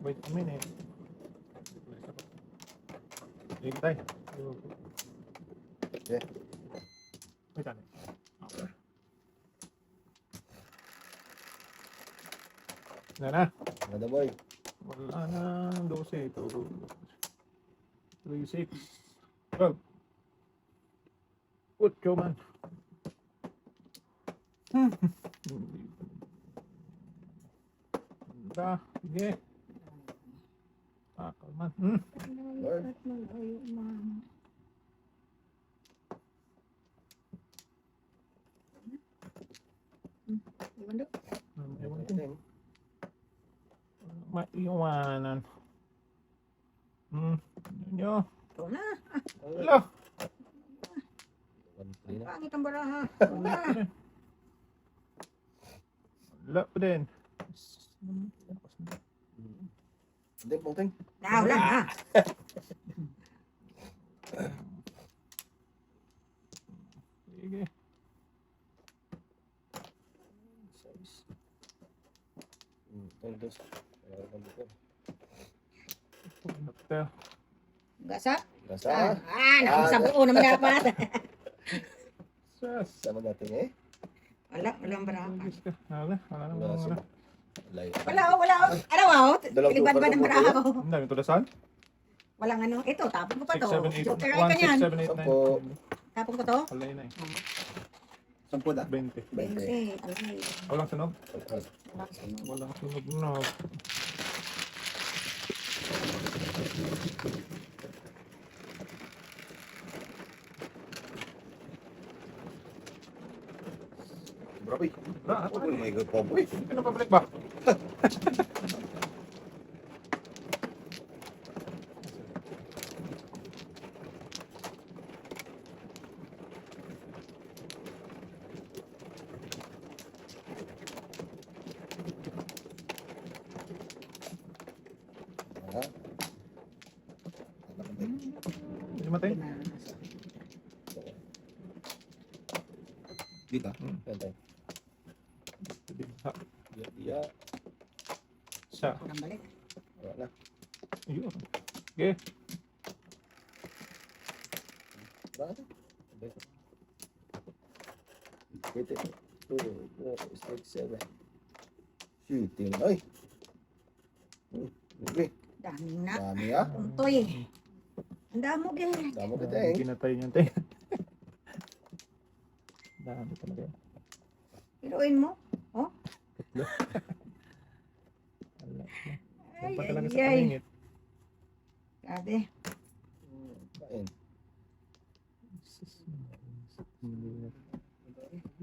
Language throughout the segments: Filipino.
Wait a minute. Hintay. Okay. Wait a minute. Wala na. Ada boy. Wala na. 12 ito. 3, 6, 12. Put yo man. Dah, sige. Kalman. Nalipat mag-ayo, ma'am. Iwan do. Ewan ko. Maiwanan. Nyo. Ito na. Wala. Pangit ang baraha. Wala pa din. Hindi, pungting. Wala ha. Sige. Tungtos. Dokter. Gasa? Gasa. Nakasabuo naman dapat. Sas. Sama natin eh. Walang baraha. Wala. Wala. Layo. Wala. Ano wow? Kiliban ba ng baraha ko? Ang dami tudasan? Walang ano. Ito, tapon ko pa 6, to. 7, 8. Joker 1, ka niyan. 6, 7, 8, 9. Tapon ko to. Wala yun eh. 10 na. 20. 20. Okay. Walang sunog? Wala ka sunod. Walang sunog. Bro, boy. Wala. Oh my God, po boy. Pinapabalik ba? Hindi matay? Dito. Yan tayo. Iya. Siya. Walang balik. Wala na. Ayun. Okay. Bakit? Ito. 2, 4, 6, 7. Shooting. Ay. Okay. Dami na. Dami ah. Untoy. Ang damo gin. Damo kita eh. Pinatay niyan tayo. Dami talaga. Iruin mo. Oh. Wala. Ay, Yan pa talaga sa ay, ay. paningit. Grabe. Ayun.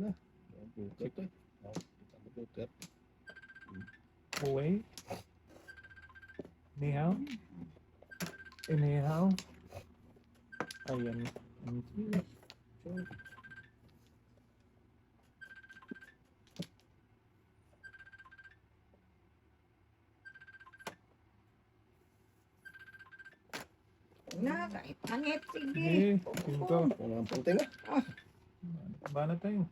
Na. Ito. Ito. Away. Nihaw. Inihaw. Ayan. Na, kahit pangit. Sige. Sige. Cinco. Walang pungting ah. Bana tayo.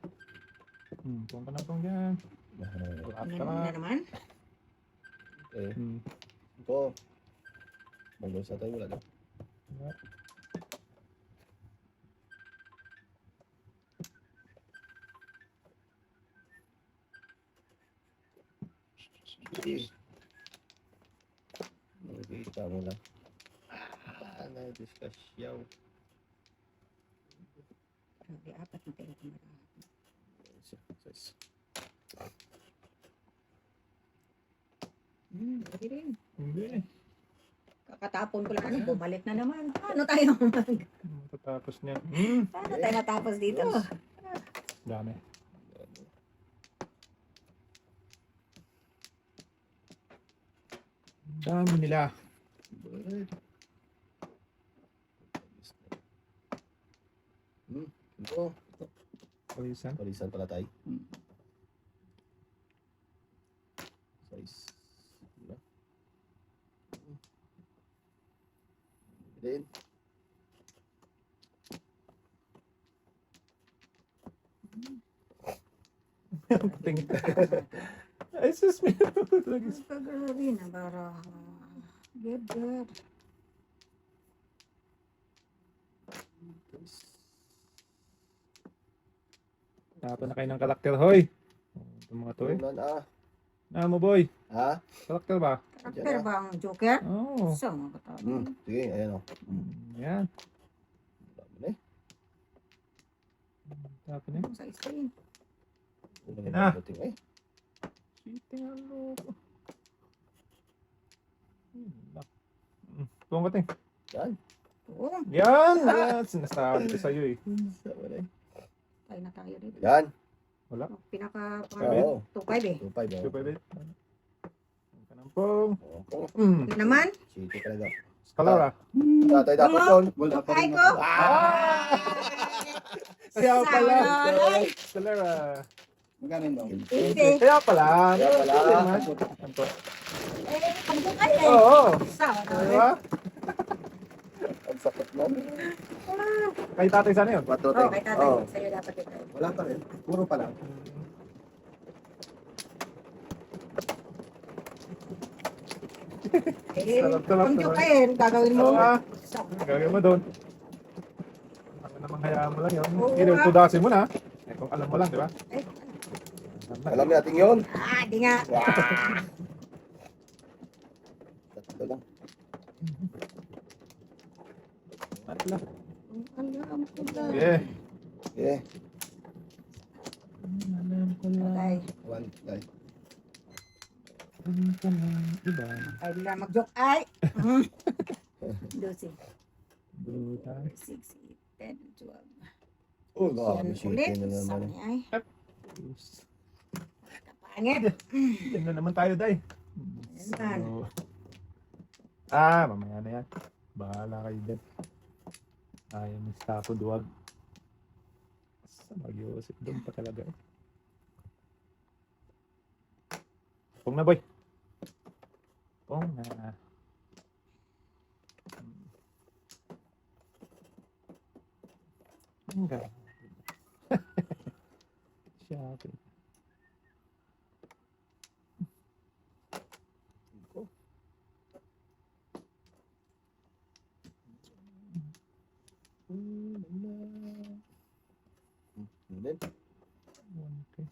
Pong ka na pong dyan. Lahat ka Ano na. na naman? Okay. Ito. Maglusa tayo wala na. Nakikita mo lang. Na-discuss yaw. Grabe, apat na pera kung marami. Pwede rin. Hindi. Kakatapon ko lang ano, bumalik na naman. Paano tayo Matatapos niya. Paano tayo natapos dito? Dami. Dami nila. Good. Ito. Palisan. Palisan pala tayo. Size. Din. Tingin. Ay, sus, may lagi. Pag-uri na bara. Good. Tapo na kayo ng karakter, hoy. Itong mga to eh. Ulan Na mo, boy. Ha? Karakter ba? Karakter ba ang Joker? Oo. So, mga katapon. Sige, ayan o. Yan. Dami na eh. Tapo na. Sa screen. Ulan Yan na na. dating eh. Sitting ang loko. Tuwang ka, ting. Yan. Oo. Yan! Yan! Sinasabi ko sa'yo eh. Sama na eh. Tayo na tayo dito. Yan. Wala. Pinaka Oo. 2.5 eh. 2.5 Ito oh. pwede. Ang kanampong. Oo. Ito naman. City talaga. Kalara. Tatay dapat doon. Wala pa Ay rin ko. ako. Kaya pala. Ay. Kalara. Magkano yun daw? Hindi. Kaya pala. Kaya pala. Anto. Eh, pagbukas eh. Oo. Sa, Diba? Ang sakit mo. Kay tatay sana yun. 4 Oh, tayo. kay tatay. Oo. Sa'yo dapat ito. Wala pa rin. Puro pa lang. Eh, Sarap, kung sarap. Joker, gagawin mo. Ah, Sa, gagawin mo doon. Ako namang hayaan mo lang yun. Oo, Tudasin mo na. Eh, kung alam mo lang, di ba? eh, Alam natin yun. di nga. Tatlo lang. Atla. Alam ko lang. Yeah. Okay. Alam ko lang. Okay. 1 tayo. Alam ko lang. Diba? Ay, bila mag-joke. Ay! 12, Bruta. 6, 8, 10, 12. Oh, Yan grabe. ulit. City na naman. Sabi eh. ay, kapangit. Yan na naman tayo, day. Yan. Mamaya na yan. Bahala kayo din. Ayaw ng stapo duwag. Sa mag-iusip doon pa talaga eh. Pong na, boy. Pong na. Hanggang. Shopping. Hindi. Okay.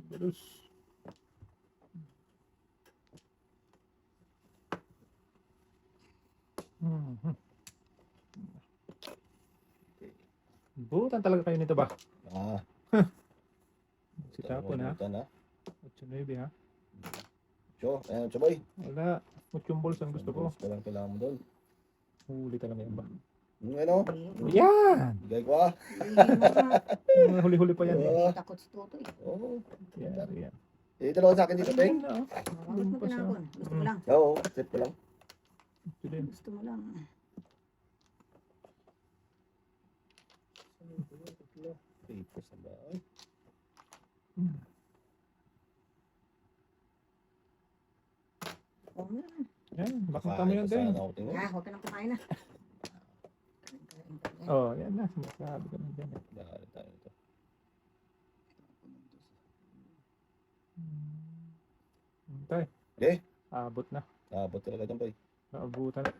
Terus. Butan talaga kayo nito ba? Ah. Si Tapo na. Butan, ha? 8-9 ha? Cho, ayan, Cho boy. Wala. Mutyong balls ang gusto ko. Gusto lang kailangan mo doon. Huli talaga yan ba? Ano? Yan! Bigay ko ah. Mga huli-huli pa yan. Oo. Takot si Toto eh. Oo. Yan, yan. Eh, dalawa sa akin dito, Peng. Ayun na, oh. Huwag mo pinakon. Gusto mo lang. Oo, set ko lang. Sige. Gusto mo lang. Paper sa bahay. Oo nga. Yan, bakit kami yan din. Sana ako tingnan. Ah, huwag ka nang kumain na. Oh, yan na. Sinasabi ko na dyan. Dahil tayo ito. Tay. Eh? Abot na. Abot talaga dyan, boy. Naabutan na.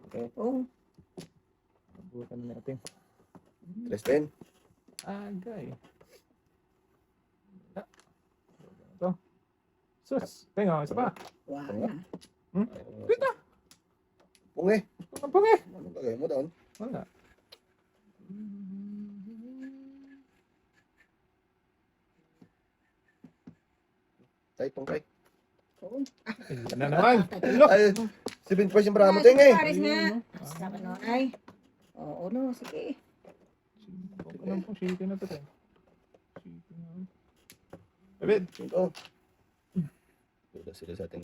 Okay. Oo. Naabutan na natin. 310. Aga eh. Ito. Sus. Tenga, isa pa. Wala na. Dito. Pungi. Ang pungi. Anong gagawin mo doon? Wala. Tay, tungkay. Oo. Yan na naman. Look. Ay, 7 points yung bramo, Ah, Ting eh. Paris na. Sabi no, ay. Oo, no, sige. Anong po, shitty na to. Shitty na. David. Ito. Sila sa atin.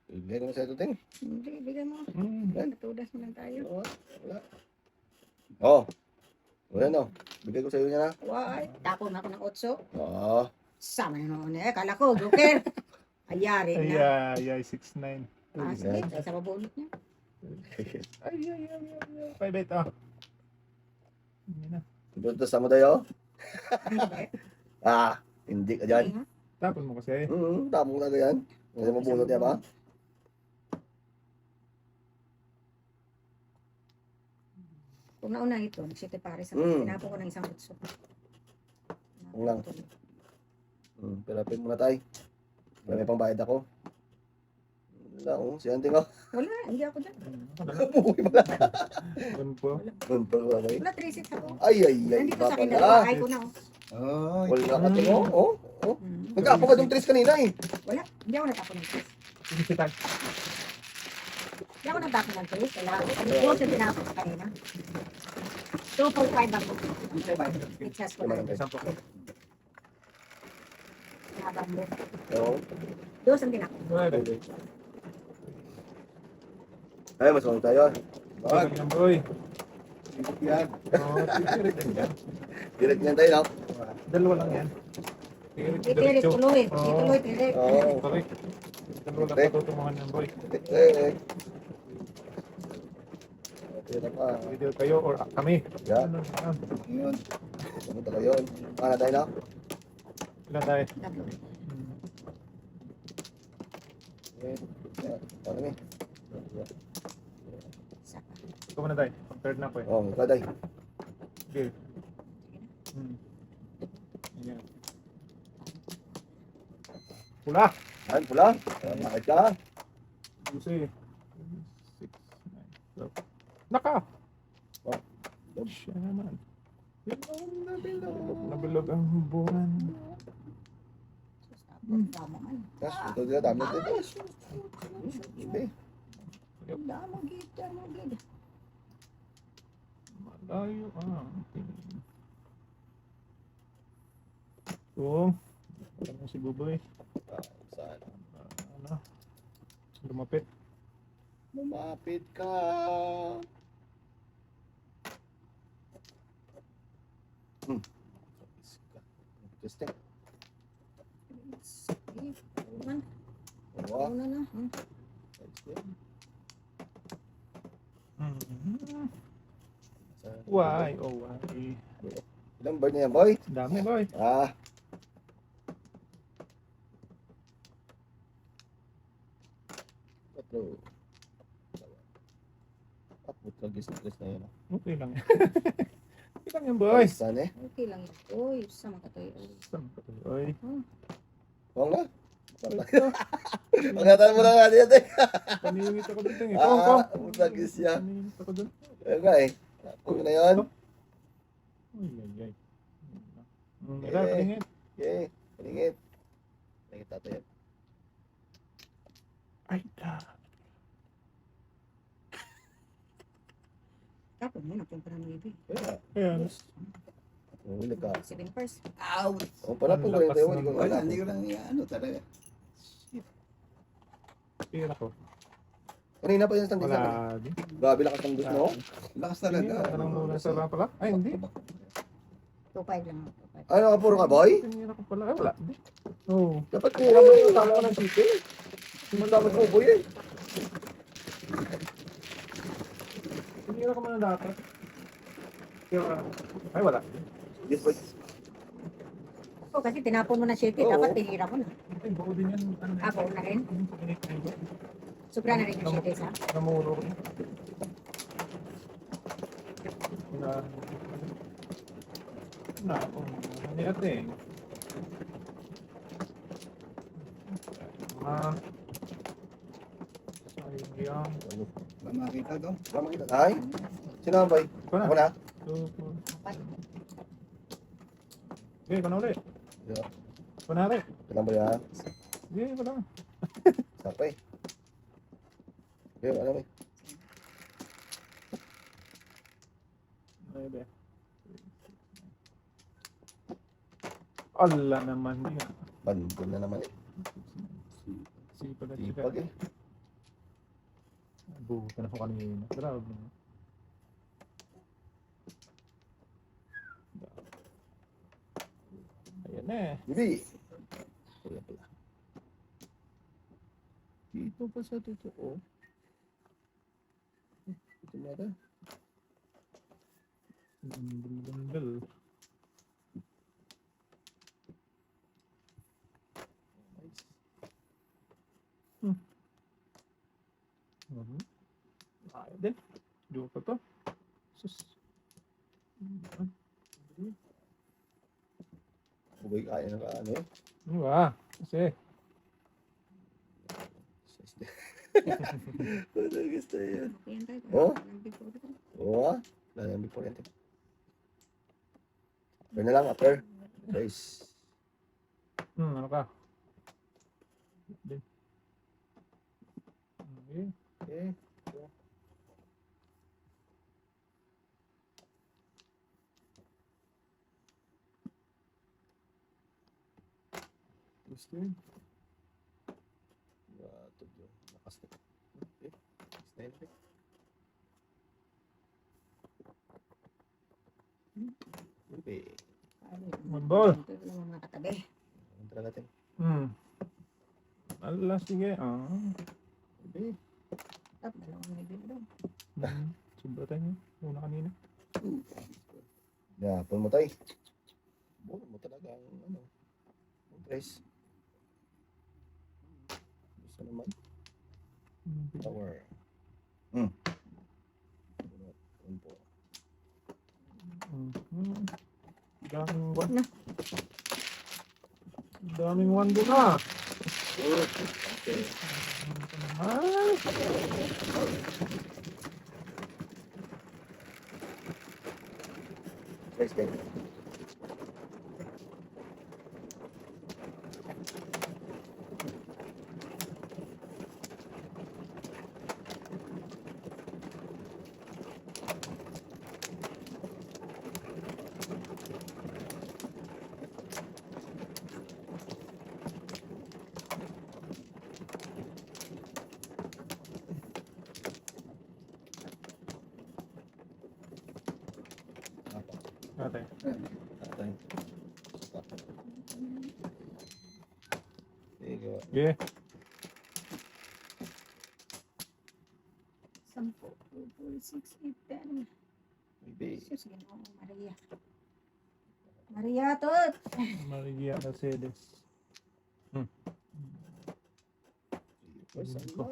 Ibigay ko na sa ito, Ting. Hindi, bigay mo. Natudas mo lang tayo. Wala. Oh. Wala no. Bigay ko sa iyo niya na. Why? Tapon ako ng 8. Oo. Sama na noon eh. Kala ko, joker. Ayari na. Ay, 6-9. Ah, sige. Sa mabunot niya. Ay. 5-8, ah. Hindi na. Ito sa mo tayo. Hindi. Hindi ka dyan. Hindi nga. Tapon mo kasi. Tamo na yan. Hindi mo bunot niya ba? Kung nauna ito, nagsiti pare sa tinapo ko ng isang 8. Kung lang. Pirapin muna tayo. May pangbayad ako. Wala ko. Si Anting ako. Wala, hindi ako dyan. Buhay pala. Ganun po. Wala, 3-6 ako. Ay. Nandito sa akin, Papa bahay ko na. Oh, Wala ka ito. Oh. Mm. Nagkaapo ka yung 3 kanina eh. Wala, hindi ako natapon ng 3. Sige, tag. Hindi ako natapon ng 3. Wala, yung tinapon ko kanina. 2.5 ako. Pitsas ko na. Isang po. Habang mo. Oo. 2 ang tinapon. Ay, mas mga tayo. Wag yan, boy. yan. Oo, tirik din yan. Direct yan tayo, no? Dalawa lang yan. Tirik, Titirik, diretso. tuloy. Oo. Tuloy, tirik. Oo. Correct. Dalawa lang patutunguhan yan, boy. Tira pa. Video kayo or kami. Yan. Yun. Pumunta kayo. Paano tayo, no? Ilan tayo? Tatlo. Paano mi? Isa pa. Ikaw muna tayo. Third na ko eh. Oo, ikaw tayo. Okay. Ayan. Pula! Yan, pula. Bakit ka? Kasi 6, 9, 12. Naka! Oh. Siya naman. Nabilog ang buwan. Damo man. Yes, ito dito, dami dito. Sige. Damo gid, damo gid. Malayo ang tingin. So, alam mo si Buboy. Saan? Ano? Lumapit. Lumapit ka. Testing. Sige, man. Oo. Una na. Why? Oh, why? Ilang bird na yan, boy? Dami, boy. Patro. Tragis na yun. Okay lang. Okay lang yan, boy. Saan eh? Okay lang yun. Uy, sama ka tayo. Saan ka tayo? Oy. Oo nga. Pagkatan mo na natin yan, eh. Paningit ako dito. Ikaw. Tragis yan. Paningit ako dito. Ayun nga eh. Kung na yun. Ay. Wala, paningit. Okay. Paningit. Paningit natin yan. Ay, da. Tapos mo, nagpumpara ng ibig. Ayan. Huli ka. 7 first. Ouch! O pala po kayo tayo. Hindi ko Wala, alam. hindi ko lang ano talaga. Pira ko. Kanina pa yan sa isa. Wala din. Grabe lakas ng dus mo. Lakas Hindi, talaga. tanong muna sa lang pala. Ay, hindi. 2.5 lang. 2.5. Ano ka puro ka, boy? Tinira ko pala. Ay, wala. Hindi. Oo. Dapat puro mo yung tama ka ng city. Sumatama ko, boy eh. Tinira ko muna dapat. Kaya, ay, wala. Yes, boy. Oh, kasi tinapon mo na shitty, Oo. dapat tinira mo na. Ay, buo din yan. Ano na Ako na rin. Yung pakinig na ito. Sobra na rin yung shitty sa. Namuro ko. Ako. Ano ate? Sayang. Ba makita to? Wala makita. Ay? Sino ang boy? Ikaw na. Ako na? 2, 4. 4. Okay, ikaw na ulit. Yeah. Ikaw na ulit. Kailan ba yan? Sige, ikaw na. Sapa eh. Okay, ano ba? Ay, be. Ala naman yan. Bandol na naman eh. Sipag at Sipag sika. eh. Buhutan ako kanina. Grabe. Ayan na eh. Bibi! Wala pala. Dito pa sa totoo. Ito na rin. Gandal. Nice. Ayaw din. Diyo pa to. Sus. Bugay kaya na ka ano eh. Ano ba? Kasi. Ano gusto yun? Okay yan tayo. Oh? Walang before ko. Oo ah. Wala nang before yan. Upper na lang, upper. Guys. Ano ka? Din. Okay. Okay. Gusto yun. Ito yun. Lakas na. Okay. Next na yun. Okay. Okay. Mandol. Ito yung mga katabi. Ang tara natin. Ala, sige. Okay. At dalawang may doon. Sobra tayo. Una kanina. Yapon mo tayo. Buo mo talaga ang ano. Ang press. Gusto naman. Power. Yun po. Daming one. Na. Daming one doon na. Okay. Next game. Ate. Atay. Sige. Okay. 10, 2, 4, 6, 8, 10. Maybe. Sus, Ginoo, Maria. Maria, tot! Maria Mercedes. First Ko.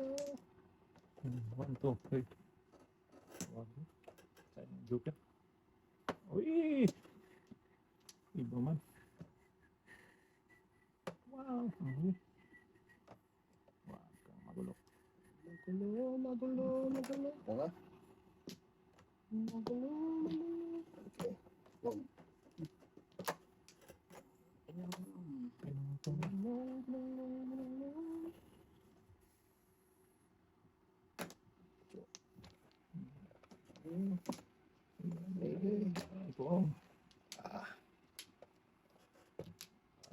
1, 2, 3. Sayang joker. Uy! Iba man. Wow. Okay. Wag kang magulo. Magulo. Oo nga. Magulo. Okay. Ito.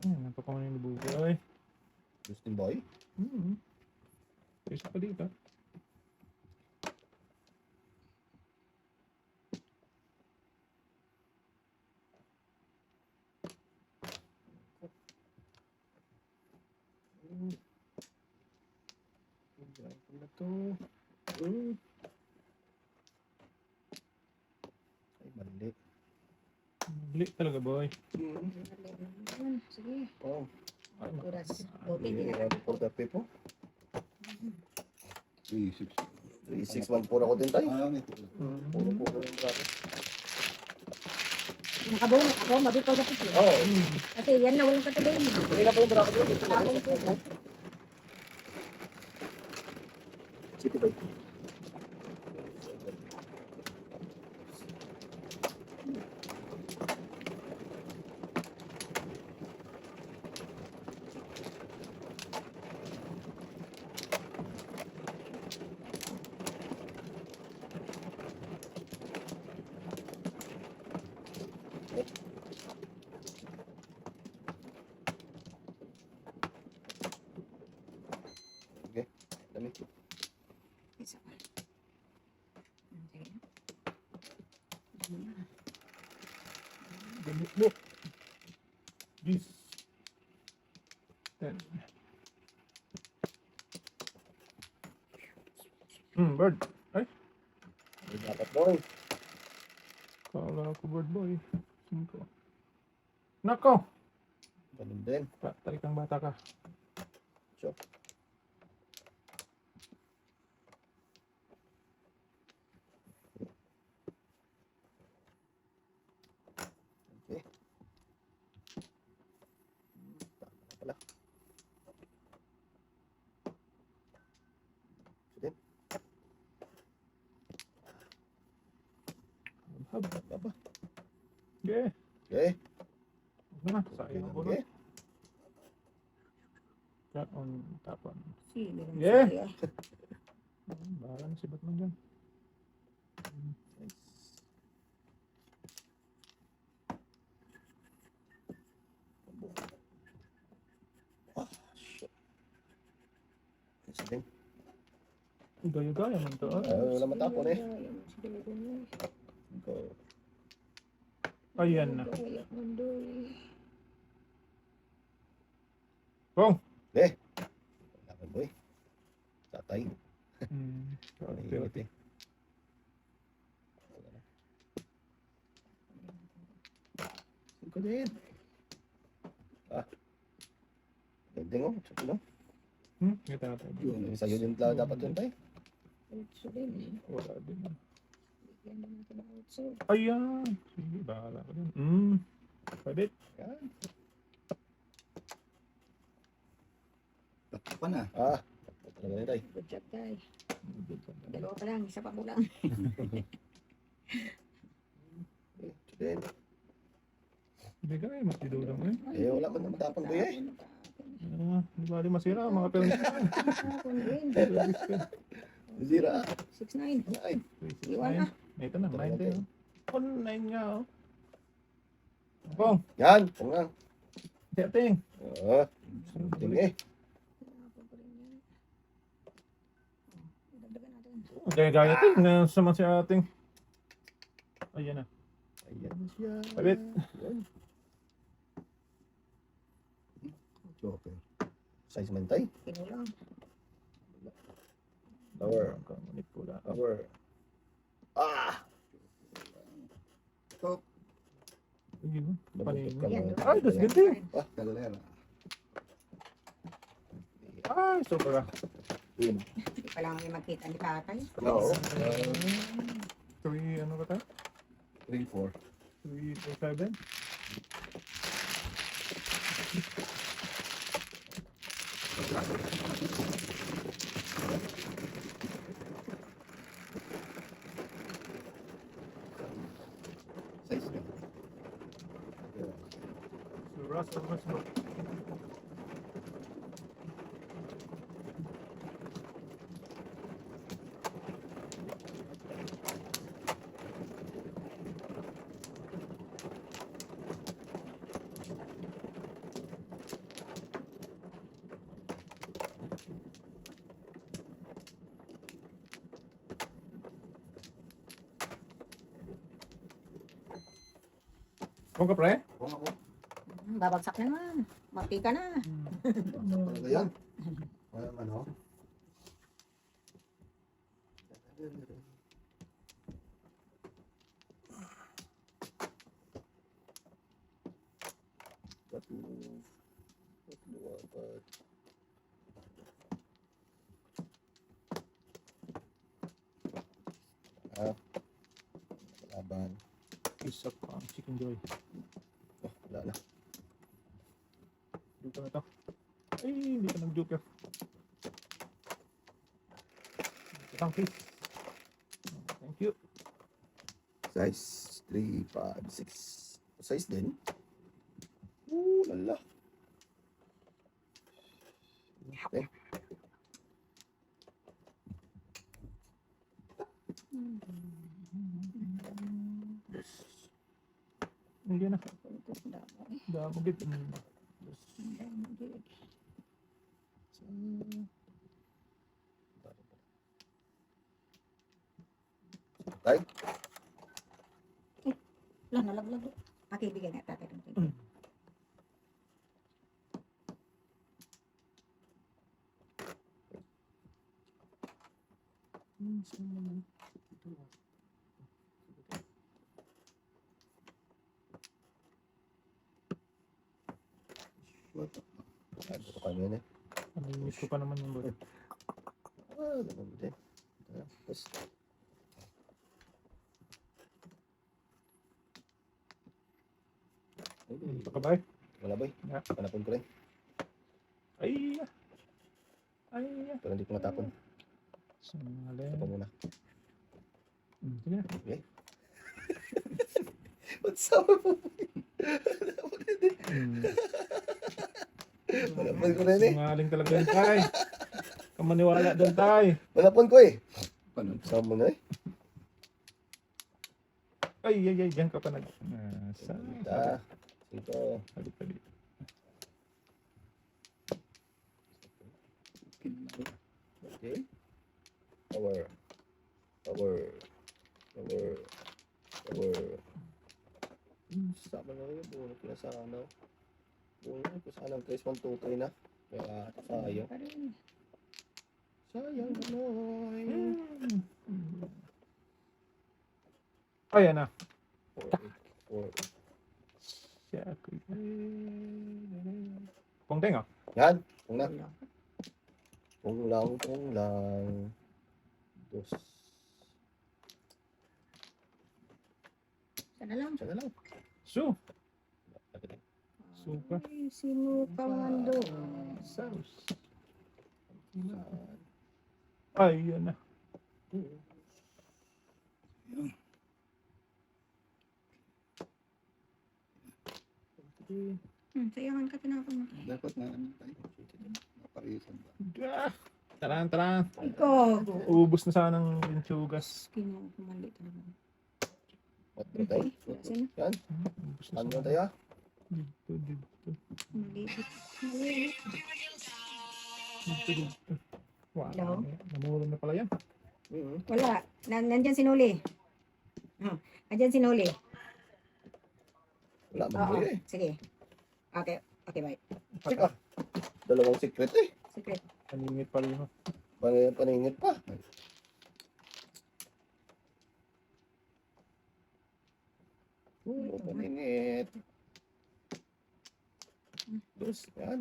Napakaman yung buhay. Justin Boy? Isa pa dito. Ay, mali. Mali talaga, boy. Sige, Oh, oras. Okay, hindi din. na po kape po. 3-6. 3-6-1 ako din tayo. Ito. Puro yung bracket. Nakabuo, mabitaw na po. Oo. Kasi yan na walang katabi. Hindi na po yung bracket yun. Tapos po. City Boy. Isa pa. Okay. Ganit mo. This. 10. Bird. Ay, Hindi dapat boy. kala ko bird boy. 5. Nako! Ganun din. Patay kang bata ka. Sure. Okay. Tama na pala. Sige. Hab. Baba. Okay. Okay. Ano na? Sayang ako Okay. Cut on tapan. Sige. Yeah. Bahala na si Batman dyan. Nice. Ah, shit. Sige. Gaya-gaya man to. Wala matapon eh. Go. Ayan na. Bong! Laban boy. Tatay. Okay. Singko din. Ah. Gandeng oh. Sakto lang. Kita natin. Yung sa'yo din dapat yun tayo. Wala din. Bigyan na natin ng utso. Ayan. Sige, bahala ko din. Pwede. Yan. Takpan na. Ah. Talaga yun tayo. Good job, tay. Dalawa pa lang, isa pa mo lang. Then, Bigay, matidudang eh. wala man naman tapang boy eh. Hindi ba rin masira mga pelvis ko. Pelvis ko. Zira. 6-9. Ay. Iwan na. Ito na, 9 din. 9 nga oh. Bong! Yan. Kung nga. Setting! Ah. Ting eh. Dagdagan natin. Gaya-gaya ting na sama si ating. Ayan na. Ayan na siya. Palit. Yan. Joker. Size man tayo. Kinulang. Power. Kamunit ko lang. Power. Ah! Tok. Ayun. Nabutot ka Yan, mo. Ay, das ganda. Galera. Ay, super ah. Yun. Hindi pa lang may magkita ni tatay. Oo. 3, ano ka ta? 3-4. 3, 7. Size na. So, Russell Westbrook. Kung ka pre? Kung ako. Babagsak na naman. Mati ka na. Talaga yan. Wala man oh. Laban. Isa pa ang chicken joy. Oh, wala na. Dito na to. Ay, hindi ka nag-joker. Thank you. Thank you. Size 3, 5, 6. Size din? Lala. Okay. Hindi na. Damo git. Tay? Wala, nalaglag. Pakibigyan nga tatay. Ano ko kami yun eh. Paninit ko pa naman yung boy. Naman din. Tapos, Ito ka ba? wala ba? Yeah. Panapon ko rin. Ay! Ay! Pero hindi ko matapon. Sinungaling. Tapon muna. Sige na. What's up? Panapon ko rin eh. Sinungaling talaga yun, tay. Kamaniwala doon, tay. Panapon ko eh. Paano? Sama mo na eh. Ay, ay, ay. Diyan ka pa nag... Ta. Ito. Sabi, sabi. Okay. Power. Power. Power. Power. Sama na rin. Bunot ko na sana. Bunot ko sana. 3-1-2-3 na. Kaya sayang. Sayang Panoy. Ayan na. 4. Siya ako. Pongteng, oh. Yan. Kung na. Kung lang. Dos. Sana lang. Siya na lang. So. Suka. Ay, sino ka man doon? Sauce. Ay, yan na. Sayangan ka tinapon mo. Dapat na ano tayo. Naparisan ba? Ah, Taran, taran. Ikaw. Ubus na sana ng pinchugas. Kumali talaga. What ba tayo? Sino? Yan. Ubus na Ano sana. tayo? Dito, dito. Maliit. Maliit. Dito, dito. Wow. Hello? Namulong na pala yan. Wala. Nandyan sinuli. Oh, nandyan sinuli. Wala man Oo. mo eh. Sige. Okay. Okay, bye. Sika. Dalawang secret eh. Secret. Paningit pala yun. Paningit pa. Paningit. Dos. Yan.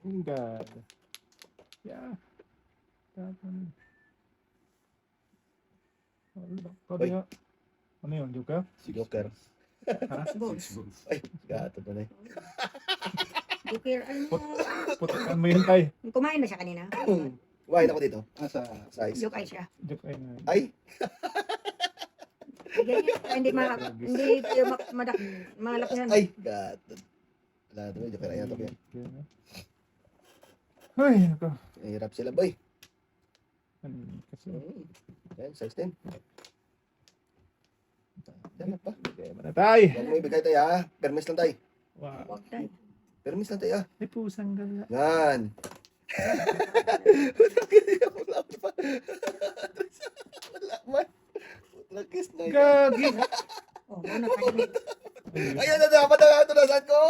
Oh God. Yeah. Tapon. Oy. Ano yun, Joker? Si Joker. Ha? Balls. Ay, gato na eh. Joker, ano? Putikan mo yun, tay. Kumain na siya kanina. Kumain ako dito. Sa Size. Joke ay siya. Joker. Ay, Ganyan. Hindi kayo malakihan. ay, gato. Wala ito, Joker. Ayan ito yan. Ay, ako. Hirap sila, boy. Ano yun? Kasi, Ayan, size 10. Yan pa. kaya ba na, tay? Huwag mo ibigay tayo ha. Permis lang tayo. Wow. Huwag tayo. Permis lang tayo ha. May pusang gala. Yan. Wala pa. Wala man. Putragis na yan. Gagi! Oh, muna tayo. Ayan na dapat na natunasan ko.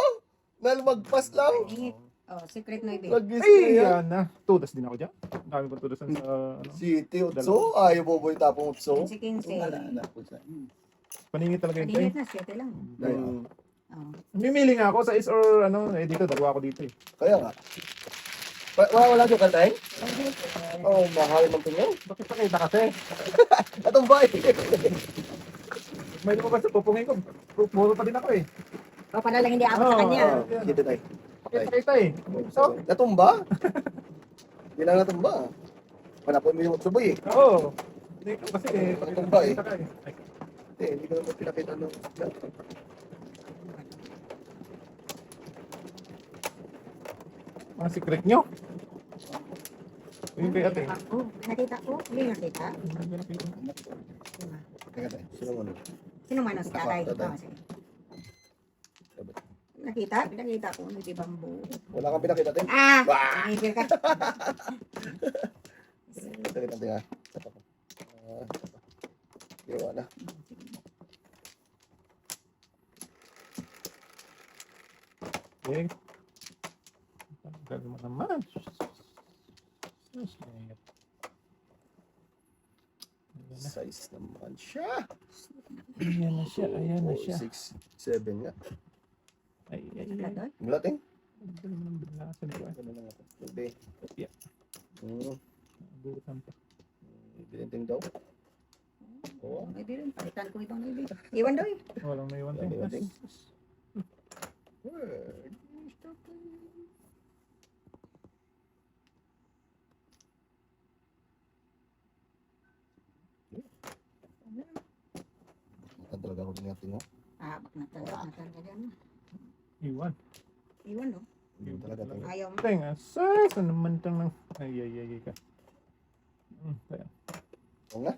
Na lumagpas lang. Ingit. Oh, secret no ibig. Tragis na Ay, yan. yan na. Tudas din ako dyan. Ang dami ko tudasan sa, ano. City Utso. Ayaw mo boy tapong Utso. 15. Alala po sa Paningit talaga yun, tay. Paninit na, 7 lang. Oh. Mimili nga ako sa is or ano, eh dito, dalawa ako dito eh. Kaya nga. Wala yung kantay? Oh, mahal ng tingin. Bakit pa kita kasi? Atong bay. May lumabas sa pupungin ko. Puro pa din ako eh. O, para lang hindi abot sa kanya. Dito tayo. Pakita kita eh. So, Natumba? Hindi lang natumba. Panapon mo yung utsuboy eh. oo. Hindi ko kasi eh. Natumba eh. Pakita ka eh. Ay, Hindi ko naman pinakita ng mga secret nyo. Yung kay ate. Oh, nakita ko. Hindi nakita. Teka tayo. Sino mo? Sino man ang si tatay? Tatay. Oh, sige. Pinakita ko, hindi bambu. Wala kang pinakita, Ting. Ah! Wah! Tumigil ka. Pinakita, Ting, ha? Ito ko. Ito ko. Iwan na. Okay. Tagal mo naman. Sus, mayat. Ayan na. Size naman siya. Ayan na siya. Ayan na siya. 6, 7 nga. Ay, ay, Wala ay. doon. Mula, Ting. Tagal mo naman binasa ni Juan. Ano lang ako. Hindi. Kopya. Nabutan pa. Bilinting daw. Oo. May bilin. Palitan ko ibang naibi. Iwan daw eh. Walang may one May one thing. thing. Word. Ang talaga ako tinating mo. Ah, natan ka dyan. Iwan. Iwan no. Hindi talaga tingin. Ayaw mo. Teng, asas. Ano naman tang nang... Ay, ay, ay, ay ka. Kaya. Oo nga.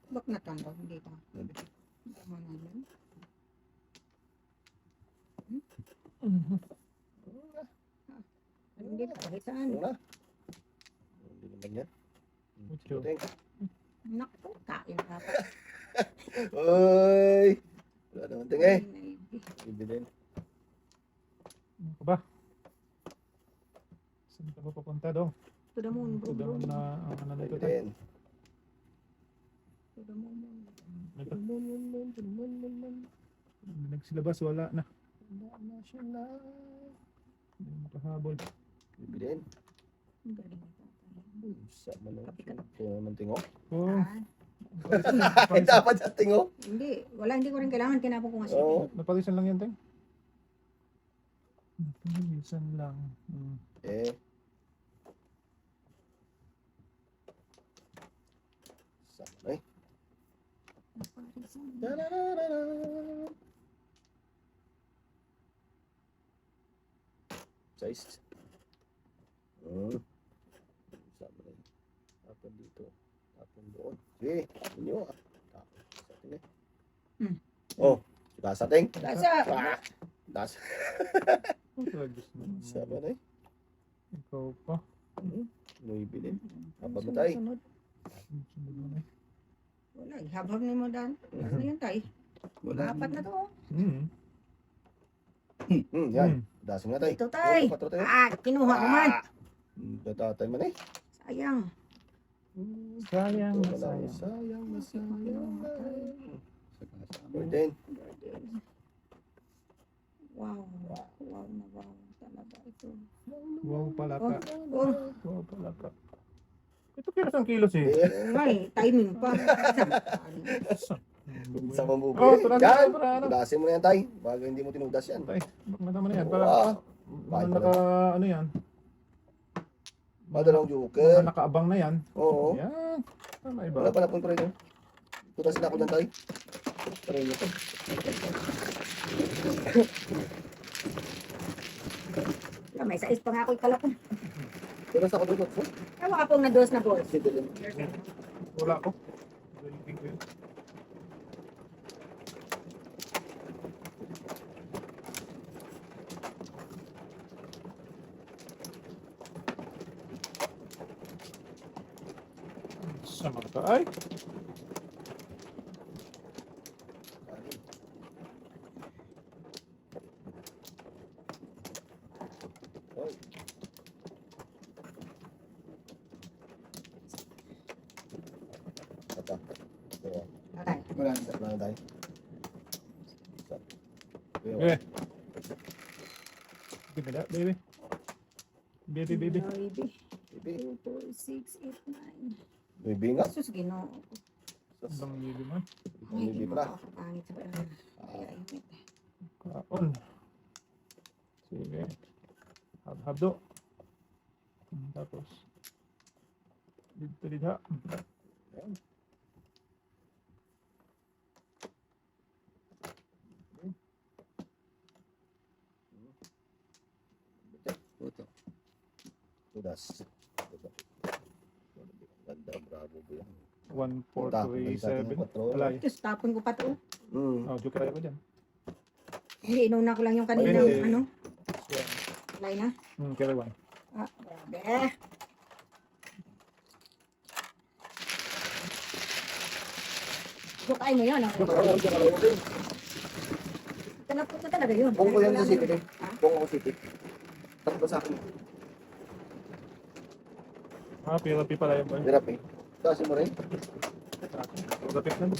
Bak natan daw. Hindi pa. Hindi. Tama na yun. Hindi pa. Kahit saan. Oo nga. Hindi naman yan. Mucho. Ting. Naku, kain ka pa. Oy! Wala naman ting eh. Naibi. Ibilin. Ano ka ba? Saan ka ba papunta daw? To the moon, Ito bro. daw na ang ano nito tayo. Ibilin. To the moon. Ito. Hindi nagsilabas, wala na. Wala na siya na. Hindi makahabol. Ibilin. Ang galing ito. Sama na. Kapi ka. Ito naman tingo. Oh, Ah, Ay, dapat siya tingo. hindi. Hindi ko rin kailangan. Tinapon ko nga siya. Oo. napalisan lang yan, Teng. Napalisan lang. Eh. Sama na eh. Da-da-da-da-da. Size. Sama na eh. Tapon dito. Tapon doon. Sige. Tapon nyo. Tapon sa atin eh. Oh. Dasa ting. Dasa. Ah. Dasa. Sama na eh. Ikaw pa. May bilin. Habang na tayo. Sunod. Sunod mo na eh. Wala. Habang ni mo dan. Ano yan tayo? Wala. Apat na to. Oh. Yan. Dasing na tayo. Ito tayo. Oh, patro tayo. Ah, kinuha ko man. Tatatay man eh. Sayang. Sayang na Ito lang, sayang. sayang na sayang na. Sa kasama. Burden. Wow. Wow na wow. Talaga ito. Wow pala Oh, ka. oh. Wow pala ka. Ito kilos eh. Ngay, timing pa. Sa mambubuhay. Oh, tura na, Yan. tura na. Tudasin mo na yan tay. Bago hindi mo tinudas yan. Tay, bak na naman yan. Oo, Para, ah. mga naka, ano yan. Madalawang joker. Mga nakaabang na yan. Oo. Yan. Tama iba. Wala pa na po pa rin. Tudasin ako dyan tay. Parin nyo. May sais pa nga ako ikalapon. Tudas ako dito. Ewan ka pong na-dose na balls. Sige din. Wala ko. Galitin ko yun. Sama ka ay. Oy. Ito. Ito. Okay. Wala na. Wala na tayo. Eh. Give me that, baby. Baby, baby. Baby. Bibi. 2, 4, 6, 8, 9. Bibi nga. Sus, ginoo. Ang baby man. Bibi pala. Pangit sa pala. Kaya init. Kaon. Sige. Habdo. Tapos. Dito dito. Yan. Puto. Tudas. Ganda, bravo po yan. 1, 4, Tapon 2, lang sa ating 7. patro. Alay. Tapos tapon ko pa to. Mm. Oh, joke tayo ko dyan. Hindi, inuna ko lang yung kanina. Pwede. Ano? Yan. Alay na? Carry one. Ah, grabe. Bukain mo yun. Tanap ko talaga yun. Kung ko yan sa city, eh. Ha? Kung ako city. Tapos ba sa akin? Pirapi pala yun. Hirap eh. Kasi mo rin. Lapit na.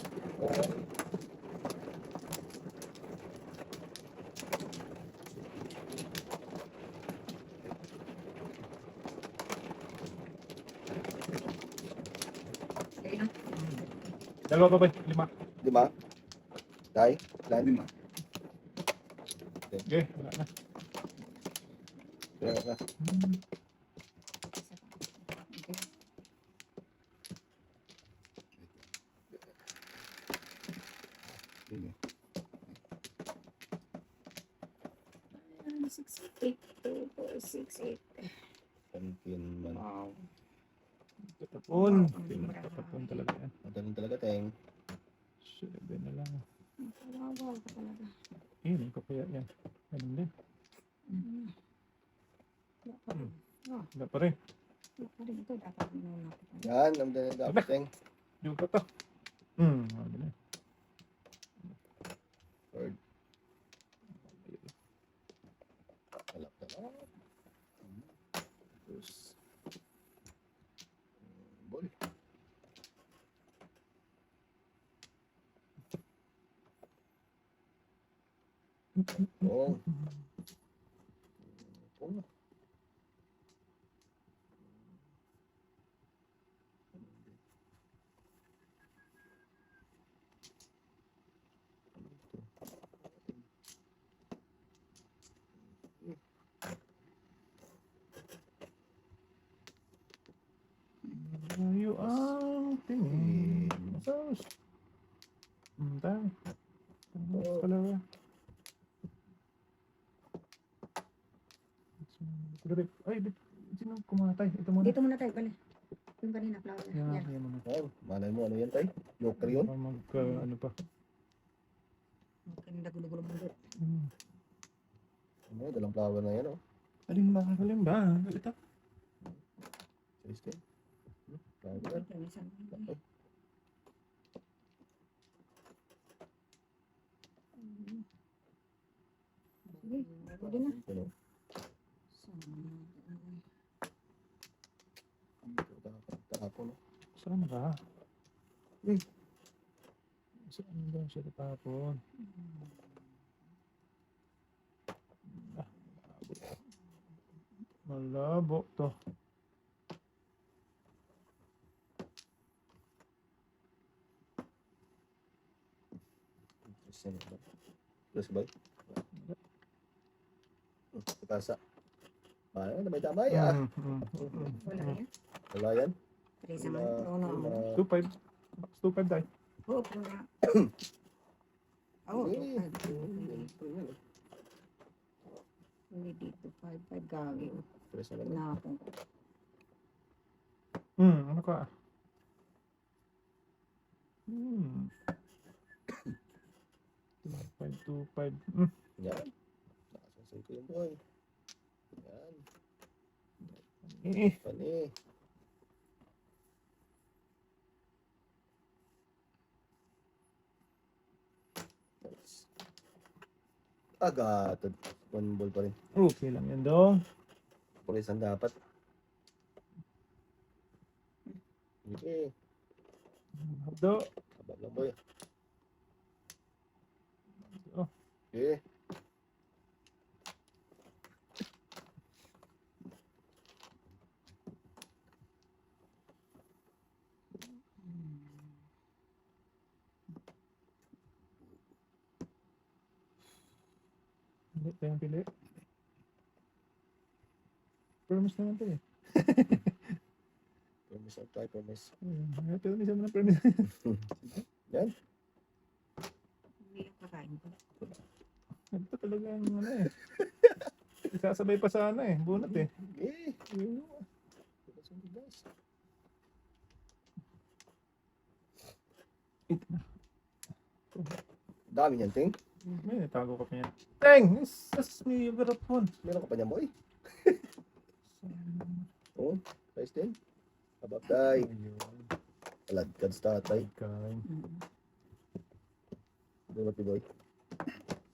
Ayun na. Dalawa pa ba? 5. Di ba? Tay? Lan? Lima. Okay, wala na. Kaya ka. Okay. Sige. 6, 8, 2, 4, 6, 8. Pankin man. Wow. Katapon. Katapon talaga yan. Madaling talaga, Teng. 7 na lang. Wow, ka talaga. Hindi ko kaya yan. Ganun din. Wala pa rin. Ito dapat minuna ko. Yan, ang dali dapat, Teng. Yung ka to. Wala na. Third. Alap na. Tapos. Ball. Oh. Oh. Layo ang tingin. Masaos. Tang. Palawa. Ay, sino kumatay? Ito muna. Dito muna tayo, pala. Yung kanina, flower. Yan, Yan. yan muna. Yan. Malay mo, ano yan, Tay? Joker yun? Ano pa. Kanina gulo-gulo mo doon. Ano, dalang flower na yan, oh. Alin ba? Ito. Sige. Flower. Ito, minsan. Sige, pwede na. Ano? Tapon, oh. Saan ba? Saan ba siya natapon? Malabo to. Plus ba? Pasa. Ano na may damay, ah. Wala yan. Wala yan. Teresa man. Oo, no. 2.5. Box 2.5 tayo. Oo, pura. Oo, hindi dito. 5, gagi. Plus na lang. Napong. Ano ka? 2.5. Yan. Nakasasay ko yung boy. Yan. Eh. Pani. Agad. One ball pa rin. Okay lang yan dong. Pulisan dapat. Okay. Habdo. Abag lang boy. Oh. Okay. Hindi tayong pili. Promise naman to eh. Promise ang try, promise. Promise naman na promise. Yan. Hindi yung kakain ko. Ito talaga ang ano eh. Isasabay pa sa ano eh. Bunot eh. Okay. Pulisan ang bigas. Ito na. Dami niyan, Ting. May natago ka pa yan. Teng! Isas may garapon. Meron ka pa niyan, boy? Oo, size 10. Abab tay. Ayun. Aladkad sa tatay. Kain. Dumat ni boy.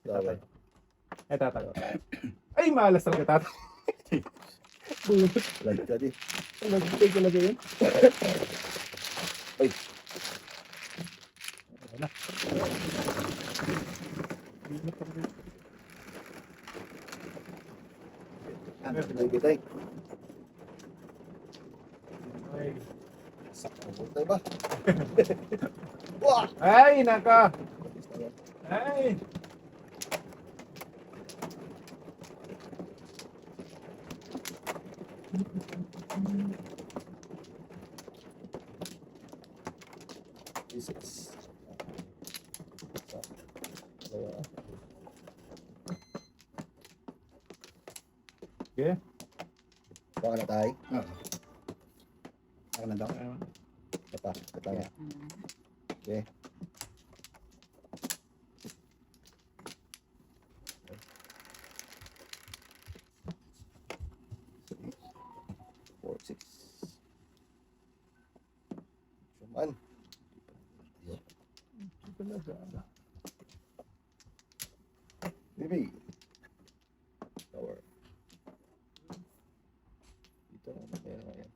Tatay. Eh, tatay. Ay, malas talaga tatay. Bunot. Aladkad eh. Aladkad talaga yun. Ay, Ayun na. Bunot talaga yun. ay kitay. Ay. Sakot tayo ba? Wah! Ay, naka! Ay! Jesus. Dalawa. Okay. Baka na tayo. Oo. Ako na daw. Ayun. Kata. Kata. Okay. Four, six. Suman. Talaga. Baby. Tower. Dito na. Ayan.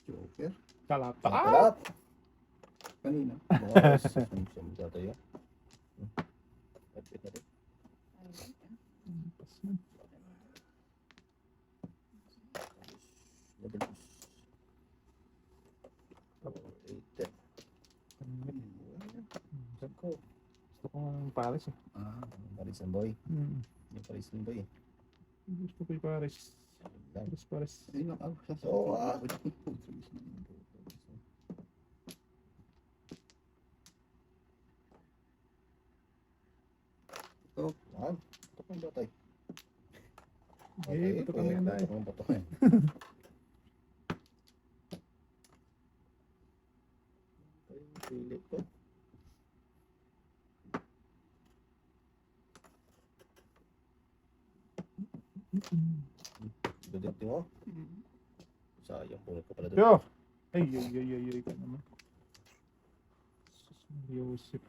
Joker. Kalapa. Kalap. Kanina. Mga siyam tayo. Kapit na rin. Mabilis. Eight, ten. Ko. Gusto ko ng Paris eh. Ah, Paris ang boy. Hmm. Yung Paris ang boy. Gusto ko yung Paris. Lang. Paris. ayun lang ako. Oo, ah. Ito. Yan. Ito ang batay. Eh, ito kami yan dahil. Ito ang batay. Pili ko. Dudinti mo. Sayang, punot ko pala doon. Yo! Ay, ka naman. Sus, Yusip.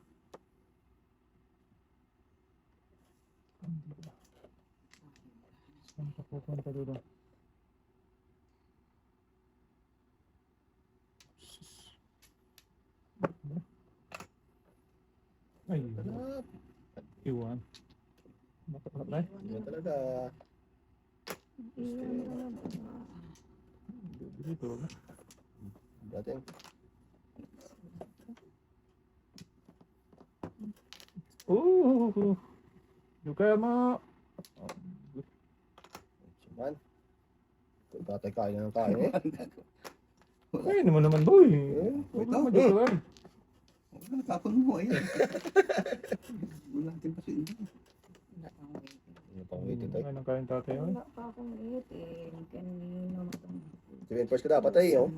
Saan ka pupunta doon? Sus. Ay, Kalap. iwan. Nakapatay? Yan talaga. Dito. Dating. Yung kaya mo. Suman. Kung tatay kain na ng kain eh. Ay, naman boy. Wait Huwag lang. naman joke lang. Wala, natapon mo. Ayun. Wala natin pa siya. Wala pang waiting. Ano pang waiting tayo? Ay, nang kain tatay. Ay. Wala pa akong waiting. Kanino matang. Sabihin first ka dapat tayo. Oh.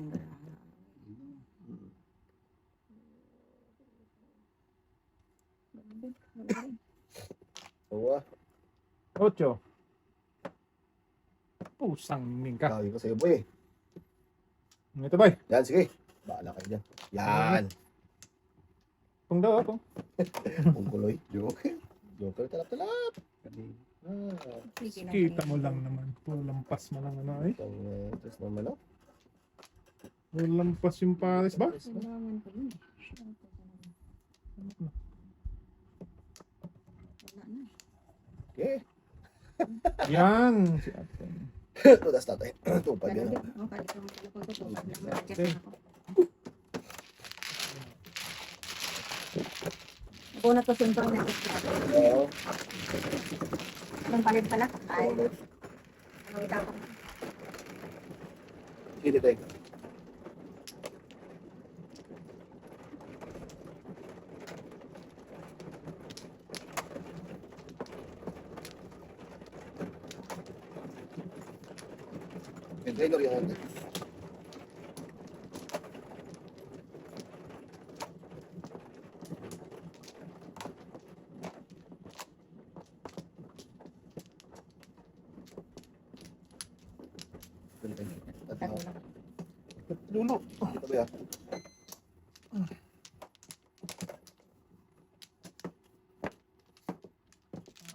Oo ah. Ocho. Pusang ning ka. Sabi ko sa'yo boy. Ito boy. Yan, sige. Bahala kayo dyan. Yan. Pung daw, pung. Pungkuloy. Joker. Joker, talap-talap. Kanina. Ah. Kita mo lang naman. Lampas mo lang ano ay. Itong tres naman oh. Lampas yung Paris ba? Kailangan ko yun. Wala na. Okay. Yan. Si ate. Tudas tatay. Tupad Pero yan. di, ang kalit naman pala ko ito. Pag nag-adjust Okay. na ako. Bunot ko sintong na Oo. Anong palit pala? Ay, anong itapon? Sige tayo. Trainer yan. Tago lang. Lulo. Ito ba yan?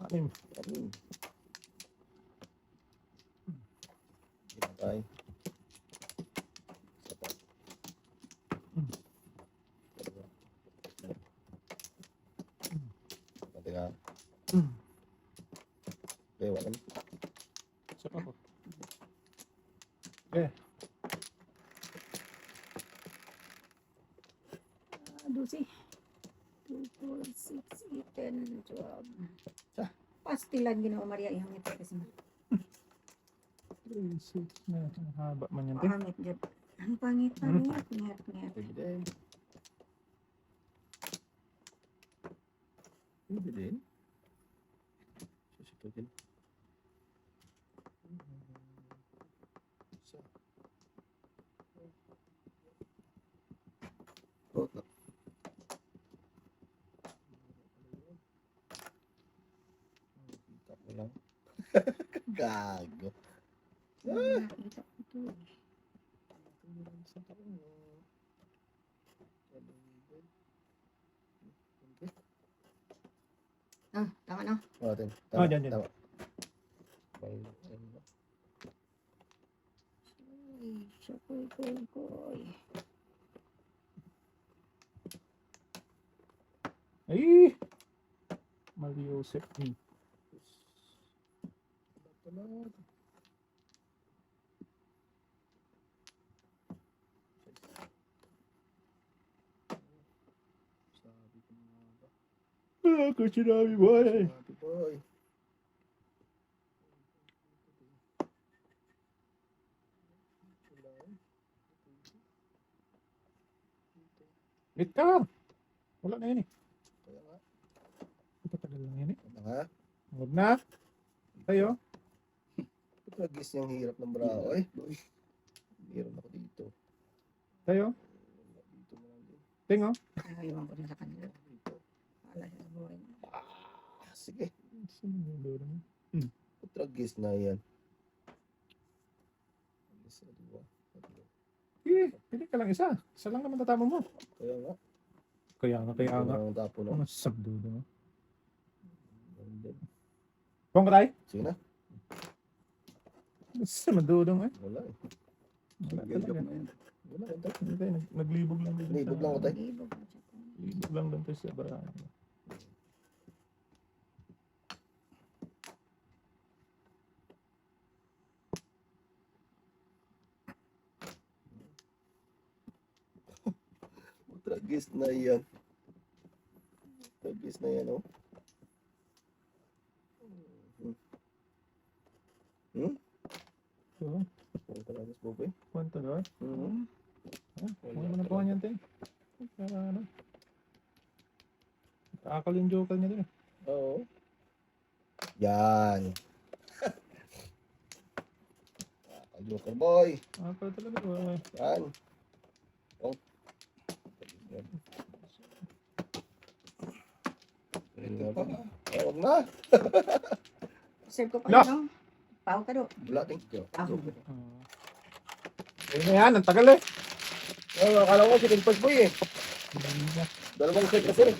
Anim. Amin. Patay. Isa pa. Patay ka. Okay, wala na. Isa pa po. Okay. 12. 2, 4, 6, 8, 10, 12. Ah. Pastilan ginawa Maria ihang ito kasi 3, 6 na. Ang haba man yan. Te. pangit jud. Ang pangit pangit ngat. Pwede din. Pwede din. Susutukin. Isa. Oh, no. Kita ko lang. Gago. Nakita ko to. Sa taon, Ah, tama na. Oh, Tim. Ah, dyan, dyan. Tama. Ay, koy. Ay! Mali Joseph. Sabi ko nga ba? Ah, kachinami boy. Sabi boy. Wait ka. Wala na yun eh. Kaya nga. Patagal lang yan eh. Ano nga? Huwag na. Tayo. Pagkagis niyang hirap ng brao. Ay, boy. Meron ako dito. Tayo. Dito mo lang din. Tingo. Ayaw ko na sa kanila. Dito. Wala sa buhay. Sige. Saan yung dulo mo? Pagkagis na yan. Isa, dua, tatlo. Eh, pili ka lang isa. Isa lang naman tatama mo. Kaya nga. Kaya nga. Ang tapo na. Ano sa dulo mo? Nandun. Pong katay? Sige na. Sa madudong eh. Wala eh. Wala Ganda talaga. ko na yun. Wala eh. Hindi tayo, naglibog lang dito. Naglibog lang ako tayo. Ibog na siya. Libog lang doon tayo sa barahan. Tragis na yan. Tragis na yan, oh. So, Ang tragis po, boy. kwento doon. Wala Huwag mo na talaga. po yan, te. Para ano. Kakal yung joker niya din eh. Oo. Yan. Joker boy. Kakal talaga. Wala. Yan. Oh. Ito pa. Huwag na. Serve ko pa No. no? Pao ka do. Wala din. Ah, Ayun na yan, ang tagal eh. Akala ko si Pagboy eh. Hindi na. Dalawang set kasi.